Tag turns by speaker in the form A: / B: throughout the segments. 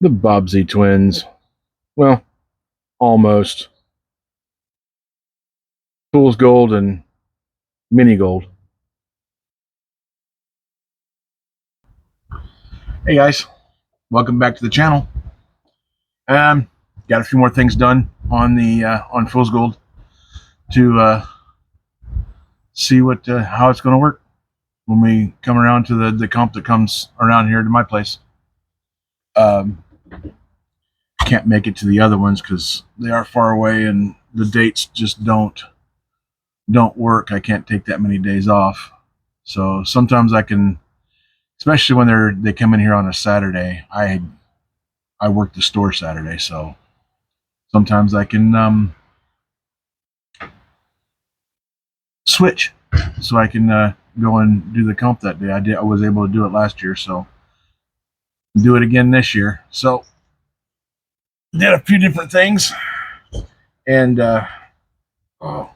A: The Bobsey twins. Well, almost. Fool's Gold and Mini Gold. Hey guys, welcome back to the channel. Um, got a few more things done on the on Fool's Gold to see what how it's going to work when we come around to the comp that comes around here to my place. Um, can't make it to the other ones because they are far away and the dates just don't work. I can't take that many days off, so sometimes I can, especially when they come in here on a Saturday. I work the store Saturday, so sometimes I can switch, so I can go and do the comp that day. I was able to do it last year, so do it again this year. So did a few different things, and oh,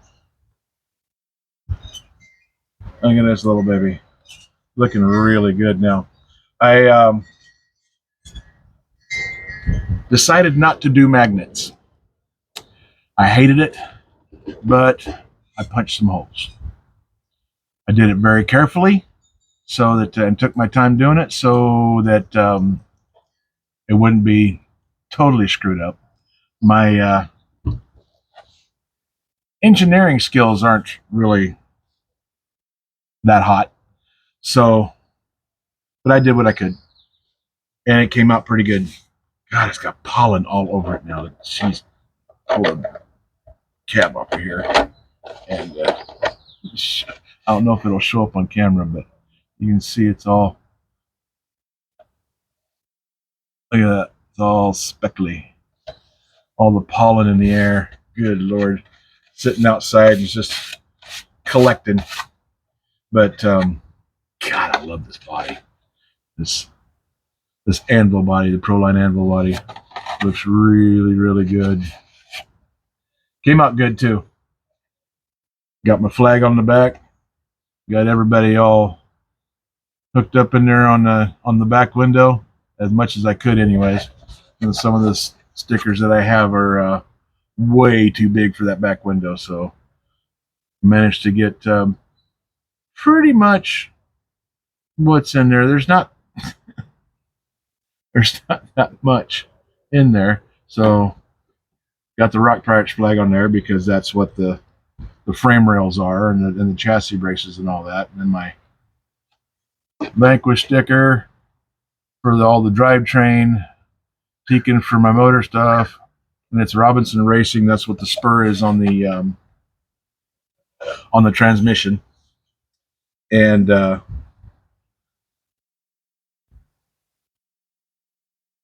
A: look at this little baby, looking really good now. I decided not to do magnets. I hated it, but I punched some holes. I did it very carefully, so that and took my time doing it, so that it wouldn't be totally screwed up. My engineering skills aren't really that hot, so but I did what I could, and it came out pretty good. God, it's got pollen all over it now. She's pulled a cab off of here, and I don't know if it'll show up on camera, but you can see it's all. Look at that! It's all speckly. All the pollen in the air. Good Lord, sitting outside and just collecting. But God, I love this body. This anvil body, the Proline anvil body, looks really, really good. Came out good too. Got my flag on the back. Got everybody all hooked up in there on the back window as much as I could, anyways. And some of the stickers that I have are way too big for that back window, so managed to get pretty much what's in there. There's not that much in there, so got the Rock Pirates flag on there because that's what the frame rails are, and the chassis braces and all that. And then my Vanquish sticker for all the drivetrain, Tekin for my motor stuff, and it's Robinson Racing. That's what the spur is on the transmission. And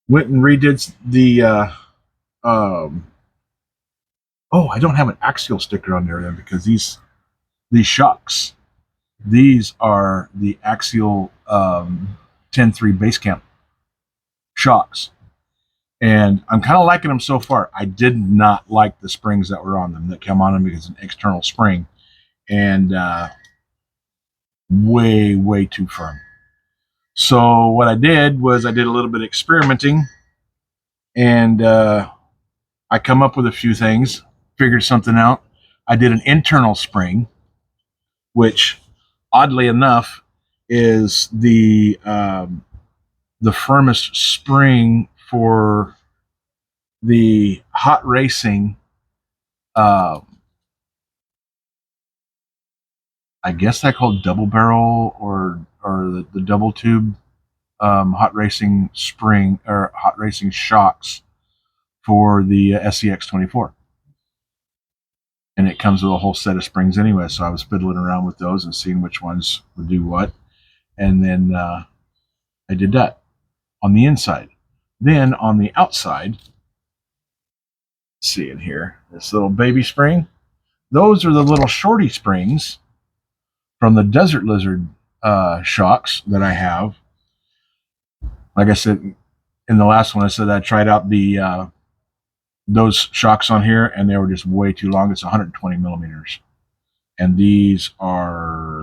A: went and redid the. Oh, I don't have an axial sticker on there then, because these shocks, these are the axial 10.3 base camp shocks, and I'm kind of liking them so far. I did not like the springs that were on them, that come on them, because it's an external spring, and way too firm. So what I did was I did a little bit of experimenting, and I come up with a few things, figured something out. I did an internal spring, which oddly enough is the firmest spring for the hot racing. I guess I call it double barrel, or the double tube hot racing spring, or hot racing shocks for the SCX24. And it comes with a whole set of springs anyway, so I was fiddling around with those and seeing which ones would do what, and then I did that on the inside. Then on the outside, see in here, this little baby spring, those are the little shorty springs from the Desert Lizard shocks that I have. Like I said in the last one, I said I tried out the those shocks on here, and they were just way too long. It's 120 millimeters, and these are,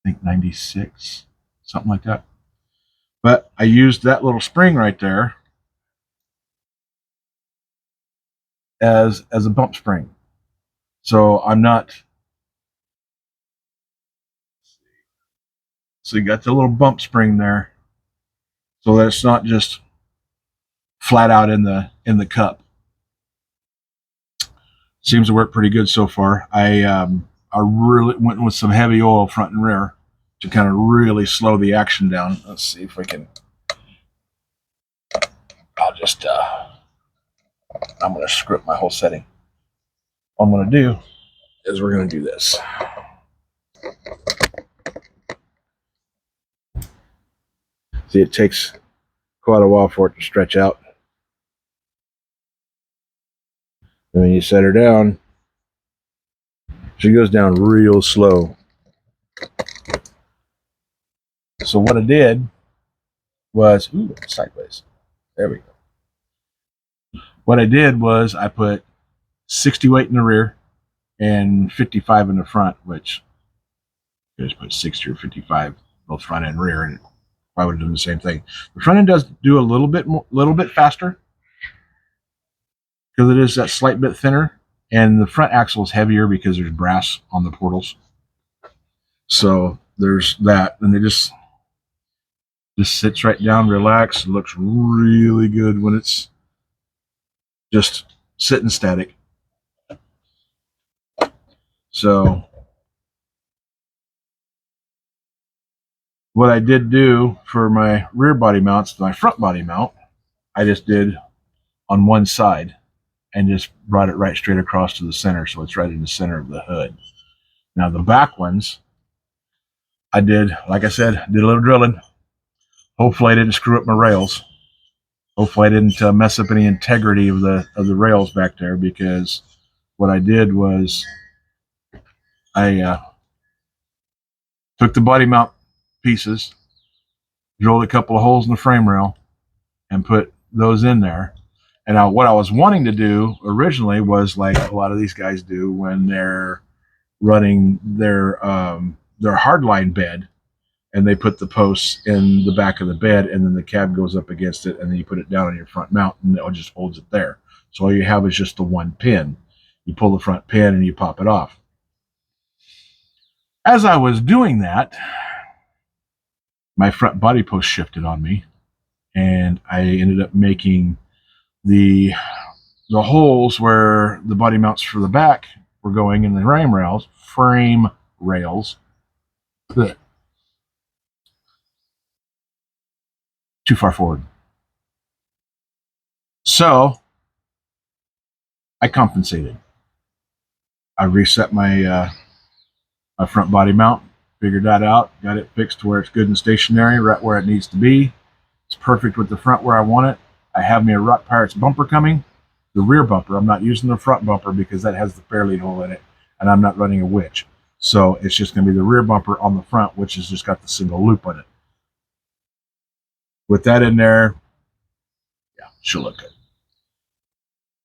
A: I think, 96, something like that. But I used that little spring right there as a bump spring. So I'm not. So you got the little bump spring there, so that it's not just flat out in the cup. Seems to work pretty good so far. I really went with some heavy oil front and rear to kind of really slow the action down. Let's see if we can. I'll just I'm going to screw up my whole setting. What I'm going to do is we're going to do this. See, it takes quite a while for it to stretch out. And when you set her down, she goes down real slow. So what I did was, sideways. There we go. What I did was I put 60 weight in the rear and 55 in the front, which you just put 60 or 55 both front and rear, and I would have done the same thing. The front end does do a little bit faster because it is that slight bit thinner, and the front axle is heavier because there's brass on the portals. So there's that, and it just sits right down, relax. It looks really good when it's just sitting static. So what I did do for my rear body mounts, my front body mount, I just did on one side and just brought it right straight across to the center, so it's right in the center of the hood. Now the back ones, I did, like I said, did a little drilling. Hopefully I didn't screw up my rails. Hopefully I didn't mess up any integrity of the rails back there, because what I did was I took the body mount pieces, drilled a couple of holes in the frame rail, and put those in there. And now what I was wanting to do originally was like a lot of these guys do when they're running their hardline bed, and they put the posts in the back of the bed, and then the cab goes up against it, and then you put it down on your front mount, and it just holds it there. So all you have is just the one pin. You pull the front pin and you pop it off. As I was doing that, my front body post shifted on me, and I ended up making the holes where the body mounts for the back were going in the frame rails too far forward. So I compensated. I reset my my front body mount, figured that out, got it fixed to where it's good and stationary, right where it needs to be. It's perfect with the front where I want it. I have me a Rock Pirates bumper coming, the rear bumper. I'm not using the front bumper because that has the fairlead hole in it, and I'm not running a witch. So it's just going to be the rear bumper on the front, which has just got the single loop on it. With that in there, yeah, she'll look good.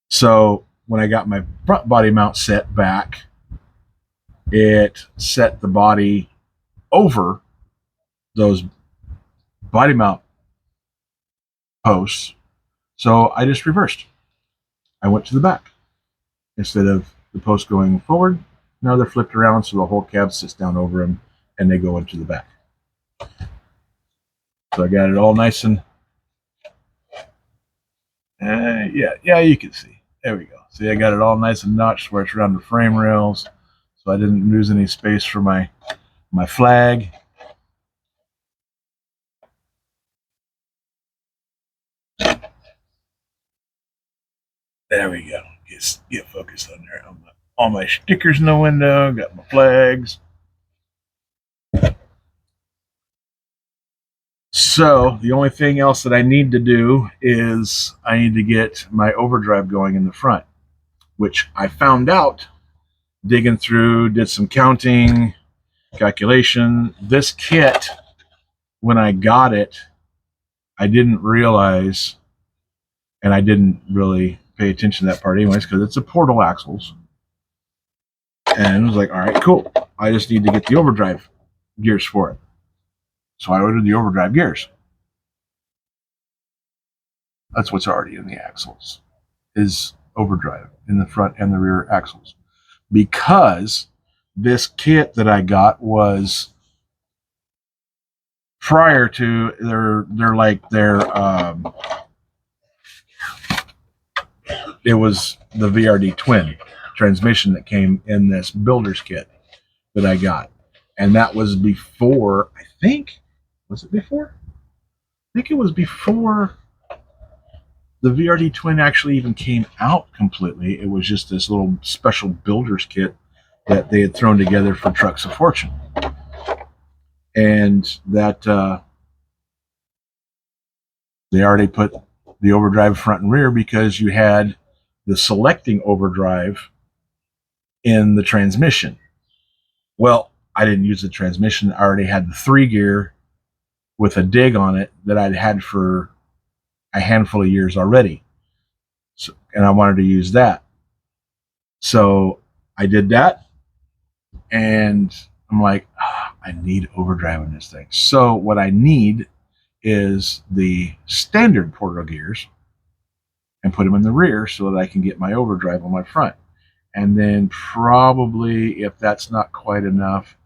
A: So when I got my front body mount set back, it set the body over those body mount posts. So I just reversed. I went to the back. Instead of the post going forward, now they're flipped around so the whole cab sits down over them and they go into the back. So I got it all nice and yeah, you can see. There we go. See, I got it all nice and notched where it's around the frame rails, so I didn't lose any space for my flag. There we go. Get focused on there. All my stickers in the window. Got my flags. So the only thing else that I need to do is I need to get my overdrive going in the front, which I found out digging through, did some counting, calculation. This kit, when I got it, I didn't realize, and I didn't really pay attention to that part anyways, because it's a portal axles. And I was like, all right, cool. I just need to get the overdrive gears for it. So I ordered the overdrive gears. That's what's already in the axles, is overdrive in the front and the rear axles. Because this kit that I got was prior to it was the VRD twin transmission that came in this builder's kit that I got. And that was before, I think, was it before? I think it was before the VRD twin actually even came out completely. It was just this little special builder's kit that they had thrown together for Trucks of Fortune. And that they already put the overdrive front and rear because you had the selecting overdrive in the transmission. Well, I didn't use the transmission. I already had the 3-gear with a dig on it that I'd had for a handful of years already. So, and I wanted to use that. So I did that, and I'm like, I need overdrive in this thing. So what I need is the standard portal gears and put them in the rear so that I can get my overdrive on my front. And then probably, if that's not quite enough,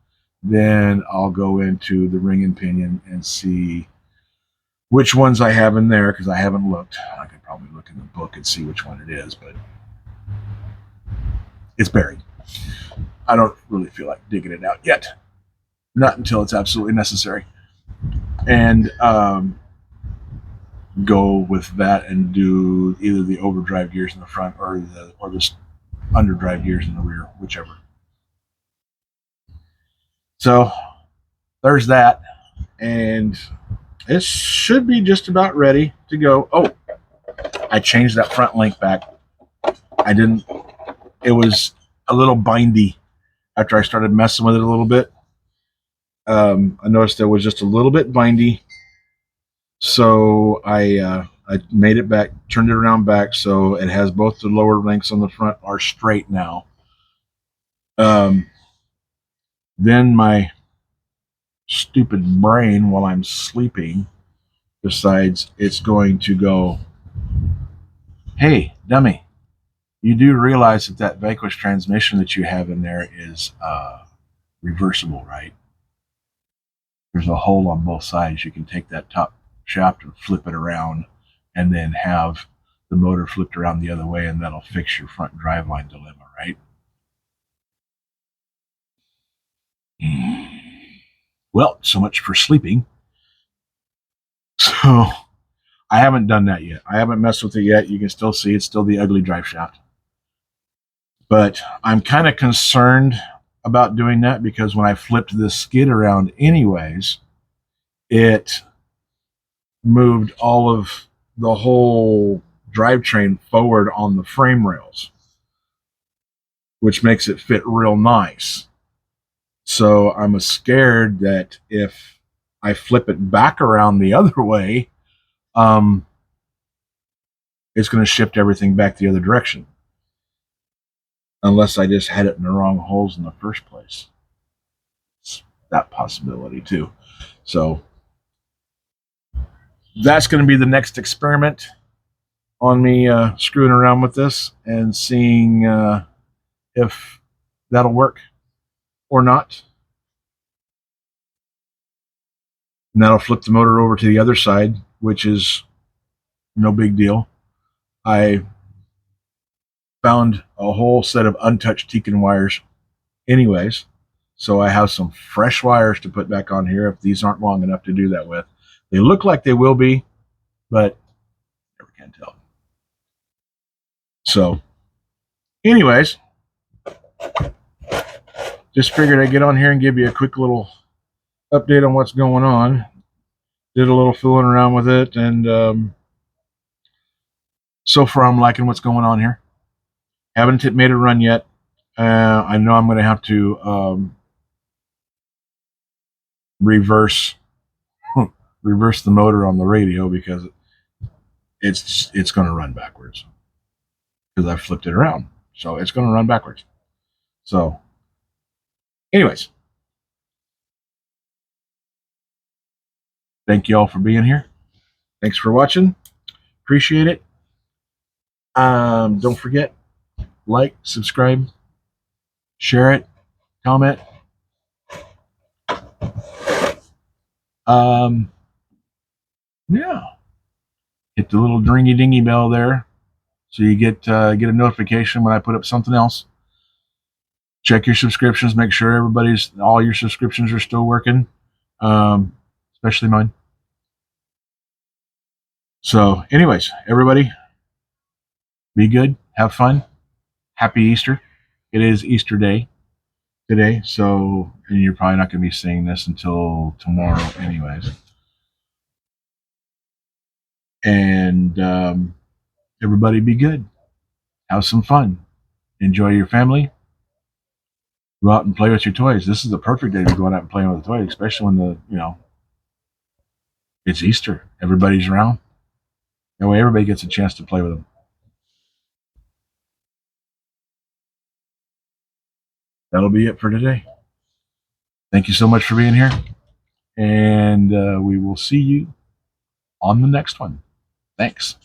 A: then I'll go into the ring and pinion and see which ones I have in there, because I haven't looked. I could probably look in the book and see which one it is, but it's buried. I don't really feel like digging it out yet. Not until it's absolutely necessary. And go with that and do either the overdrive gears in the front or the underdrive gears in the rear, whichever. So there's that, and it should be just about ready to go. Oh, I changed that front link back. I didn't. It was a little bindy after I started messing with it a little bit. I noticed it was just a little bit bindy, so I made it back, turned it around back, so it has both the lower links on the front are straight now. Then my stupid brain, while I'm sleeping, decides it's going to go, hey, dummy, you do realize that Vanquish transmission that you have in there is reversible, right? There's a hole on both sides. You can take that top shaft and flip it around and then have the motor flipped around the other way, and that'll fix your front driveline dilemma, right? Well, so much for sleeping. So I haven't done that yet. I haven't messed with it yet. You can still see it's still the ugly drive shaft. But I'm kind of concerned about doing that because when I flipped this skid around anyways, it moved all of the whole drivetrain forward on the frame rails, which makes it fit real nice. So I'm scared that if I flip it back around the other way, it's going to shift everything back the other direction. Unless I just had it in the wrong holes in the first place. It's that possibility too. So that's going to be the next experiment on me screwing around with this and seeing if that'll work or not. And that'll flip the motor over to the other side, which is no big deal. I found a whole set of untouched Tekin wires anyways, so I have some fresh wires to put back on here if these aren't long enough to do that with. They look like they will be, but never can tell. So anyways, just figured I'd get on here and give you a quick little update on what's going on. Did a little fooling around with it, and so far I'm liking what's going on here. Haven't made a run yet. I know I'm going to have to reverse the motor on the radio because it's going to run backwards because I flipped it around, so it's going to run backwards. So, anyways, thank you all for being here. Thanks for watching. Appreciate it. Don't forget, like, subscribe, share it, comment. Yeah, hit the little dringy dingy bell there, so you get a notification when I put up something else. Check your subscriptions. Make sure all your subscriptions are still working, especially mine. So, anyways, everybody, be good, have fun, happy Easter. It is Easter Day today, so and you're probably not going to be seeing this until tomorrow, anyways. And everybody, be good, have some fun, enjoy your family. Go out and play with your toys. This is the perfect day to go out and play with the toys, especially when it's Easter. Everybody's around. That way, everybody gets a chance to play with them. That'll be it for today. Thank you so much for being here, and we will see you on the next one. Thanks.